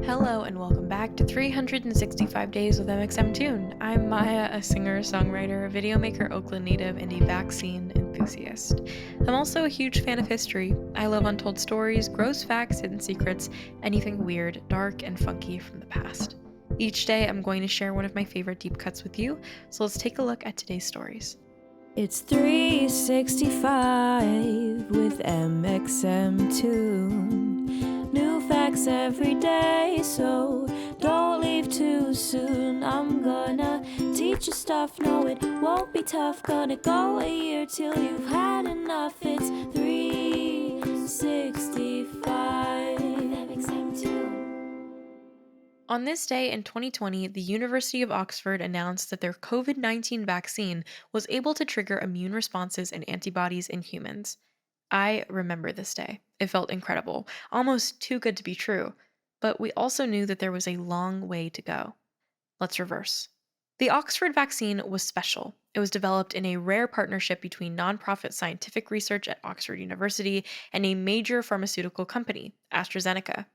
Hello and welcome back to 365 Days with mxmtoon. I'm Maia, a singer, songwriter, video maker, Oakland native, and a vaccine enthusiast. I'm also a huge fan of history. I love untold stories, gross facts, hidden secrets, anything weird, dark, and funky from the past. Each day, I'm going to share one of my favorite deep cuts with you, so let's take a look at today's stories. It's 365 with mxmtoon. New facts every day, so don't leave too soon. I'm gonna teach you stuff, no it won't be tough. Gonna go a year till you've had enough. It's 365 mxmtoon. On this day in 2020, the University of Oxford announced that their COVID-19 vaccine was able to trigger immune responses and antibodies in humans. I remember this day. It felt incredible, almost too good to be true. But we also knew that there was a long way to go. Let's reverse. The Oxford vaccine was special. It was developed in a rare partnership between nonprofit scientific research at Oxford University and a major pharmaceutical company, AstraZeneca.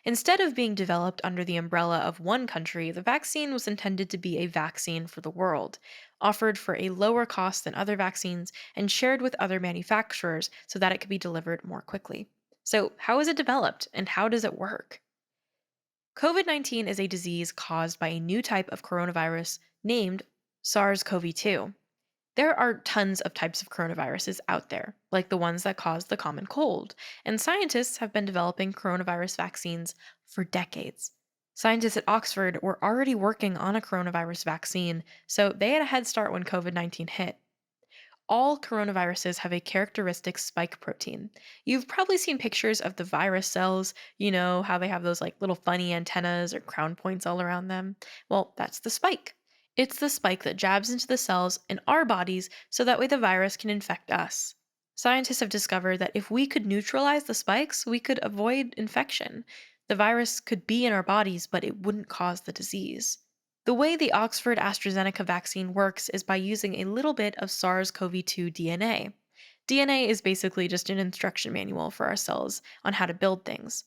Instead of being developed under the umbrella of one country, the vaccine was intended to be a vaccine for the world, offered for a lower cost than other vaccines, and shared with other manufacturers so that it could be delivered more quickly. So, how is it developed and how does it work? COVID 19 is a disease caused by a new type of coronavirus named SARS-CoV 2. There are tons of types of coronaviruses out there, like the ones that cause the common cold, and scientists have been developing coronavirus vaccines for decades. Scientists at Oxford were already working on a coronavirus vaccine, so they had a head start when COVID 19 hit. All coronaviruses have a characteristic spike protein. You've probably seen pictures of the virus cells, how they have those like little funny antennas or crown points all around them. Well, that's the spike. It's the spike that jabs into the cells in our bodies so that way the virus can infect us. Scientists have discovered that if we could neutralize the spikes, we could avoid infection. The virus could be in our bodies, but it wouldn't cause the disease. The way the Oxford AstraZeneca vaccine works is by using a little bit of SARS-CoV 2 DNA. DNA is basically just an instruction manual for our cells on how to build things.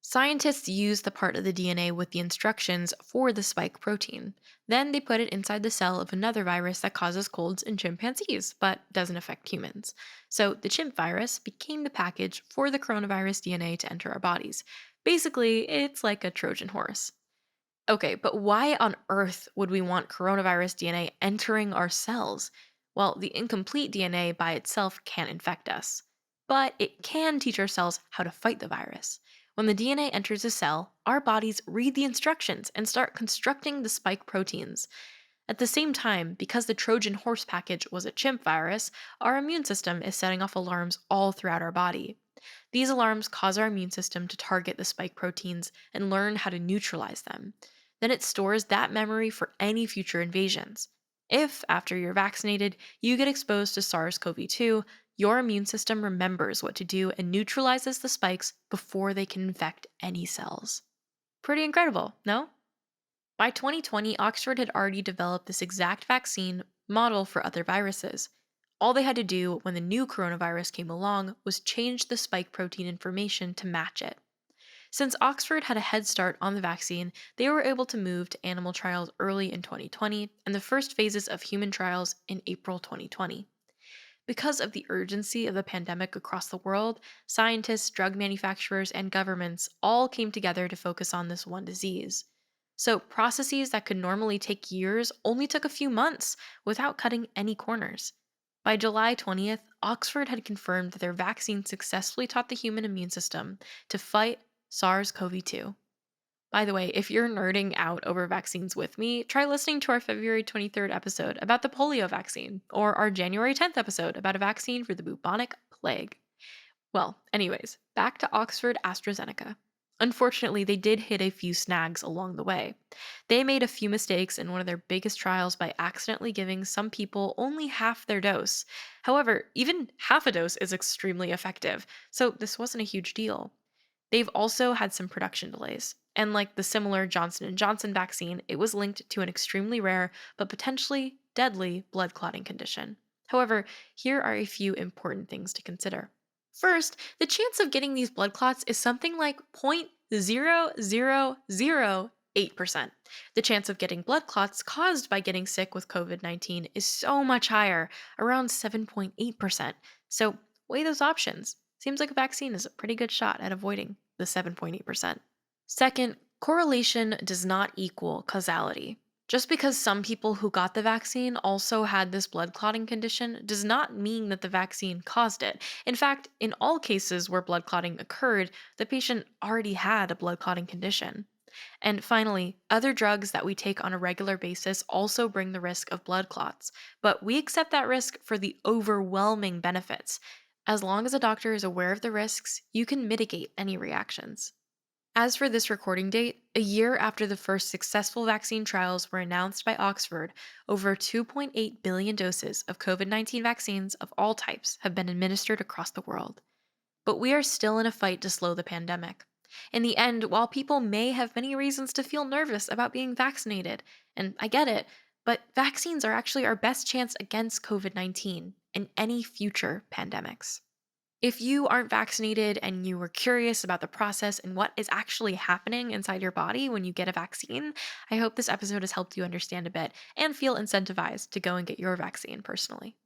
Scientists use the part of the DNA with the instructions for the spike protein. Then they put it inside the cell of another virus that causes colds in chimpanzees, but doesn't affect humans. So the chimp virus became the package for the coronavirus DNA to enter our bodies. Basically, it's like a Trojan horse. Okay, but why on earth would we want coronavirus DNA entering our cells? Well, the incomplete DNA by itself can't infect us, but it can teach our cells how to fight the virus. When the DNA enters a cell, our bodies read the instructions and start constructing the spike proteins. At the same time, because the Trojan horse package was a chimp virus, our immune system is setting off alarms all throughout our body. These alarms cause our immune system to target the spike proteins and learn how to neutralize them. Then it stores that memory for any future invasions. If, after you're vaccinated, you get exposed to SARS-CoV 2, your immune system remembers what to do and neutralizes the spikes before they can infect any cells. Pretty incredible, no? By 2020, Oxford had already developed this exact vaccine model for other viruses. All they had to do when the new coronavirus came along was change the spike protein information to match it. Since Oxford had a head start on the vaccine, they were able to move to animal trials early in 2020 and the first phases of human trials in April 2020. Because of the urgency of the pandemic across the world, scientists, drug manufacturers, and governments all came together to focus on this one disease. So, processes that could normally take years only took a few months without cutting any corners. By July 20th, Oxford had confirmed that their vaccine successfully taught the human immune system to fight SARS-CoV 2. By the way, if you're nerding out over vaccines with me, try listening to our February 23rd episode about the polio vaccine, or our January 10th episode about a vaccine for the bubonic plague. Well, anyways, back to Oxford AstraZeneca. Unfortunately, they did hit a few snags along the way. They made a few mistakes in one of their biggest trials by accidentally giving some people only half their dose. However, even half a dose is extremely effective, so this wasn't a huge deal. They've also had some production delays. And like the similar Johnson & Johnson vaccine, it was linked to an extremely rare but potentially deadly blood clotting condition. However, here are a few important things to consider. First, the chance of getting these blood clots is something like 0.0008%. The chance of getting blood clots caused by getting sick with COVID 19 is so much higher, around 7.8%. So weigh those options. Seems like a vaccine is a pretty good shot at avoiding the 7.8%. Second, correlation does not equal causality. Just because some people who got the vaccine also had this blood clotting condition does not mean that the vaccine caused it. In fact, in all cases where blood clotting occurred, the patient already had a blood clotting condition. And finally, other drugs that we take on a regular basis also bring the risk of blood clots, but we accept that risk for the overwhelming benefits. As long as a doctor is aware of the risks, you can mitigate any reactions. As for this recording date, a year after the first successful vaccine trials were announced by Oxford, over 2.8 billion doses of COVID 19 vaccines of all types have been administered across the world. But we are still in a fight to slow the pandemic. In the end, while people may have many reasons to feel nervous about being vaccinated, and I get it, but vaccines are actually our best chance against COVID 19 and any future pandemics. If you aren't vaccinated and you were curious about the process and what is actually happening inside your body when you get a vaccine, I hope this episode has helped you understand a bit and feel incentivized to go and get your vaccine personally.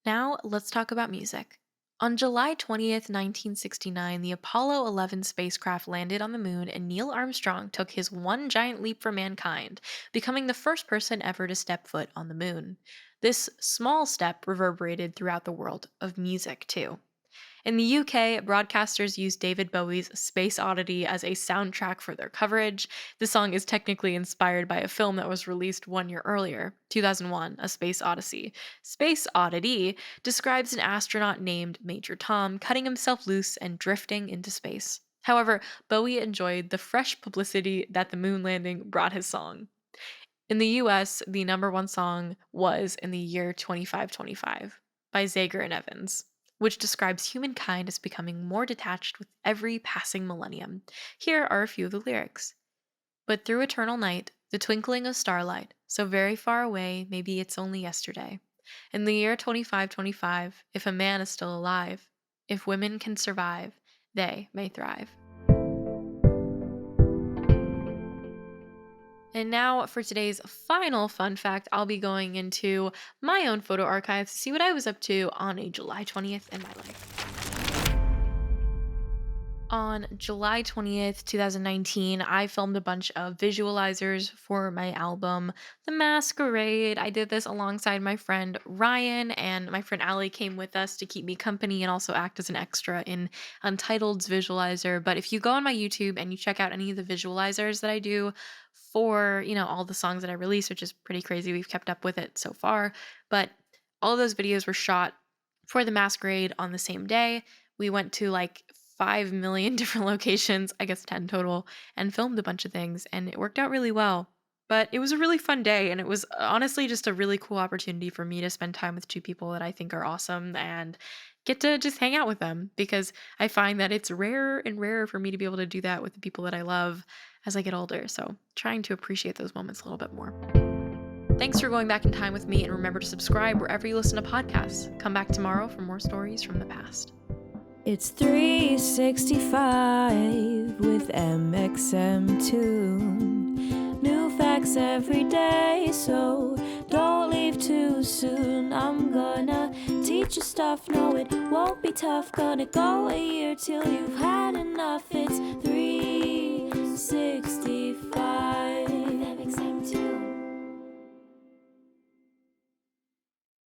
Now, let's talk about music. On July 20th, 1969, the Apollo 11 spacecraft landed on the moon and Neil Armstrong took his one giant leap for mankind, becoming the first person ever to step foot on the moon. This small step reverberated throughout the world of music, too. In the UK, broadcasters used David Bowie's Space Oddity as a soundtrack for their coverage. The song is technically inspired by a film that was released 1 year earlier, 2001, A Space Odyssey. Space Oddity describes an astronaut named Major Tom cutting himself loose and drifting into space. However, Bowie enjoyed the fresh publicity that the moon landing brought his song. In the US, the number one song was In the Year 2525 by Zager and Evans, which describes humankind as becoming more detached with every passing millennium. Here are a few of the lyrics. But through eternal night, the twinkling of starlight, so very far away, maybe it's only yesterday. In the year 2525, if a man is still alive, if women can survive, they may thrive. And now for today's final fun fact, I'll be going into my own photo archive to see what I was up to on a July 20th in my life. On July 20th, 2019, I filmed a bunch of visualizers for my album, The Masquerade. I did this alongside my friend Ryan, and my friend Allie came with us to keep me company and also act as an extra in Untitled's visualizer. But if you go on my YouTube and you check out any of the visualizers that I do for, all the songs that I release, which is pretty crazy, we've kept up with it so far. But all of those videos were shot for The Masquerade on the same day. We went to like 5 million different locations, I guess 10 total, and filmed a bunch of things, and it worked out really well. But it was a really fun day, and it was honestly just a really cool opportunity for me to spend time with two people that I think are awesome and get to just hang out with them, because I find that it's rarer and rarer for me to be able to do that with the people that I love as I get older. So trying to appreciate those moments a little bit more. Thanks for going back in time with me, and remember to subscribe wherever you listen to podcasts. Come back tomorrow for more stories from the past. It's 365 with mxmtoon. New facts every day, so don't leave too soon. I'm gonna teach you stuff, no it won't be tough. Gonna go a year till you've had enough. It's 3